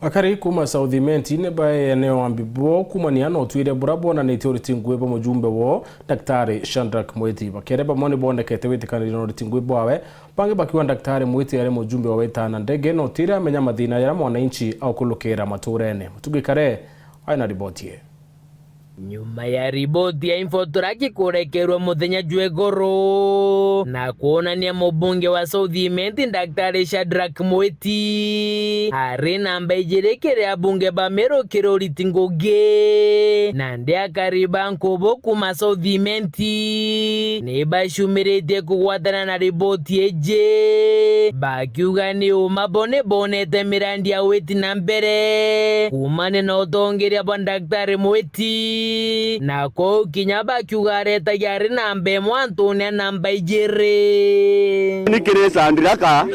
Akari kuma Southimenti neba eneo ambibo kumania no tuire burabo na nitio tingwebo mujumbe wo Daktari Shadrack Mwiti bakereba moni bonde ketewiti kaniri no tingwebo awe pange bakiwa Daktari Mwiti yale mujumbe wa wetana ndege no tira amenya madhina ya mwananchi au kulukera maturene mutugikare aina ribotie. Nyuma ya riboti ya Infoturaki kurekerwa muthenya jwegoro na kuonania mubunge wa Southimenti Daktari Shadrack Mwiti hari namba ijerekere abunge ba Meru Kirori Tingoge na ndia kariba nkobo kuma Southimenti neba shumirete kuwatana na riboti eje bakiuga ni umabone bonete mirandi ya weti na mbere kumane na utongeria bwa Daktari Mwiti na ko kinyaba kyugareta yari nambe mwantone namba ijere nikire Sandiraka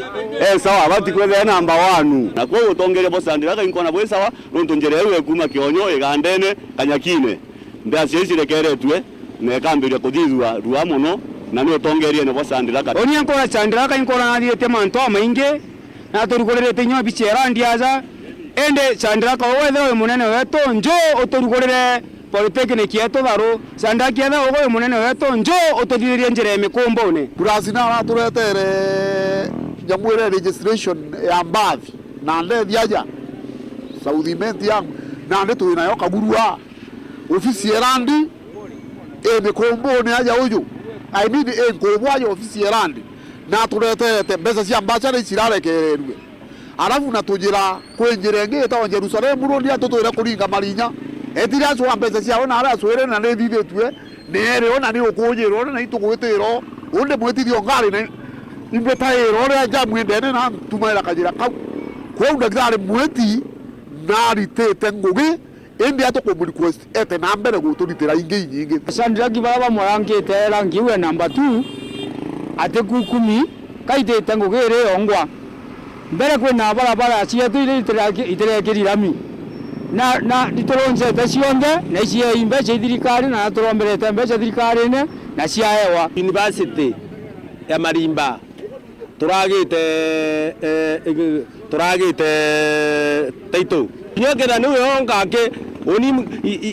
sawa bati kweze namba 1 na ko utongere bo Sandiraka inkona bwe sawa ntonjerewe kuma kionyo egandene kanyakine ndia ciecirekeretwe ne kambire kuthithua ruwa muno na ni utongerie ne bo Sandiraka oni enkora Sandiraka inkona aliete manto amainge na turukorerete nyo bichera ndiaza ende Sandiraka wethe munene wetu njo uturugorere Polytechnic yetu baro Sandiraka yethe ogo munene wetu njo ututhirie njere mikumbone turasina na turetere jamwire registration ya mbathi na ndethi aja Southimenti ya na ndetu inayo kagurua ofisi erandi mikumbone aja uju I mean nkobwaje ofisi erandi na turetere mbesa cia mbacha icirarekererwe arafu na tujira kwenjere ngeta Jerusalem rundi atutwira kuringa marinya etira cwa mbesa cia ona ara swere na nethithitwe nere ona ni ukujiro na itugwitiro unde mwitithio ngari na imbetairo ria jamwendene na tumaira kajira kau kwa Daktari Mwiti na ritete ngugi indi atukumrequest ete na mbere guturitira ingi nyingi Sandiraki baba morangite rangiwe number 2 ate kukumi kaitete ngugi ri ongwa mbere kwina barabara cietu itirekirami na ditoronse cionde na cie imbeca thirikari na turomberete mbeca thirikari-ini na ciaewa University ya Marimba turagite taito nyokera niwe ongake oni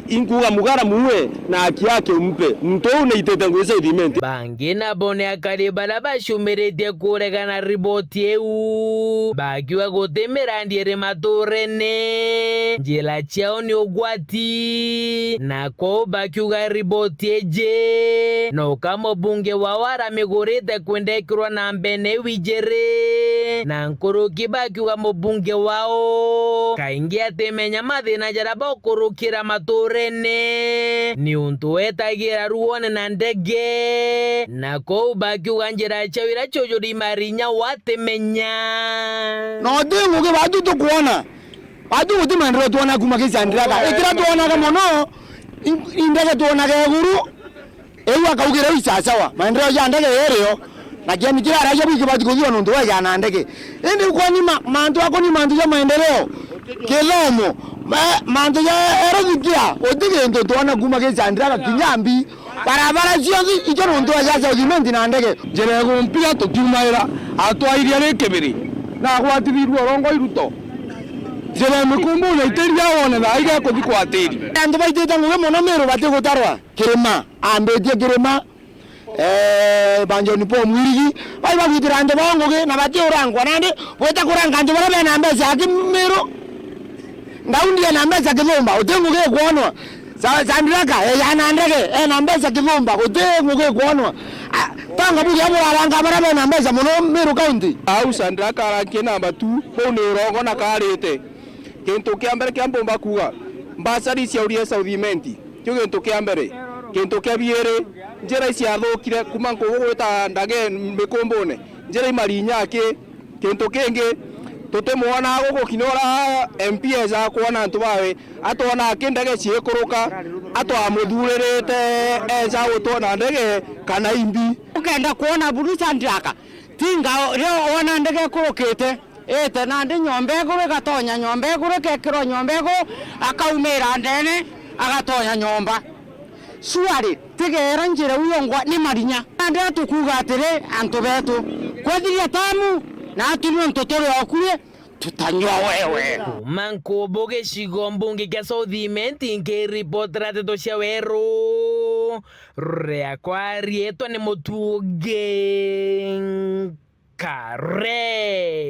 inkuga mugara muwe na akiake umpe mto unaitete ngwese Southimenti bangi na bone akariba na bashumirete kuregana riboti eu bakiwa gutemera ndiere maturene njila chao ni ugwati na ko bakiuga riboti eje no kama bunge wawara migurite kwendekirwa na mbene wijere na nkuruki bakiuga mubunge wao kaingia temenya mathina jaraba kurukira maturene ni untu wetagira ruone na ndege na ko bakiuga njira chawira chojuri marinya watemenya no dingu ke badu to kuona badu uti mandro tuona kuma ke Sandiraka ekira tuona ka mono indege tuona ke guru ewa kaugira isasawa mandro ya ndege yereo na kiani kila raja biki badu kuziwa ndo ya na ndege ende kwa ni mantu ako ni mantu ya maendeleo kelomo mantu ya erogikia otige ndo tuona kuma ke Sandiraka kinyambi barabara cio ijo ndo ya Southimenti na ndege jere gumpia to kiumaira atwairia ni kibiri na gwatirirwo rongo iruto jere mikumbune iteria wone na iga kuthi kwatiri andu baitete nguge mono Meru bati gutarwa kirima ambetie kirima banjoni po mwirigi bai bagwitira andu banguge na bati urangwa nande weta kuranga andu bara bena mbesa aki Meru ndaundi na mbesa kithumba utenguge kuonwa Sandiraka yana ndege na mbesa kithumba utenguge kuonwa tanga bugi amuraranga bara bena mbesa muno Meru County au Sandiraka arankie namba 2 bo ni rongo na karite kintu kia mbere kia mbomba kuga mbacari cia urie Southimenti kyo kintu kia mbere kintu kia biere njira cia thukire kuma ngugwita ndage mikumbune njira imarinya aki kintu kingi tutemwana guku kinora MPs akuona ntu bawe atona kindege ciikuruka atwa muthuririte eza gutona ndege kana imbi ukenda kuona buru Sandiraka tinga rio ona ndege kurukite ete na ndi nyombe gure gatonya nyombe gure kekiro nyombe go akaumira ndene agatonya nyomba suari tigera njira uyongwa ni marinya ndi atukuga atire antu betu kwethiria tamu na atunu ntotoro okure tutanywa wewe. Mankobo gĩcigo mbunge kĩa Southiment nkĩripotera ndeto cia werũ rĩakwa rĩĩtwa nĩ Mũtungi Kare.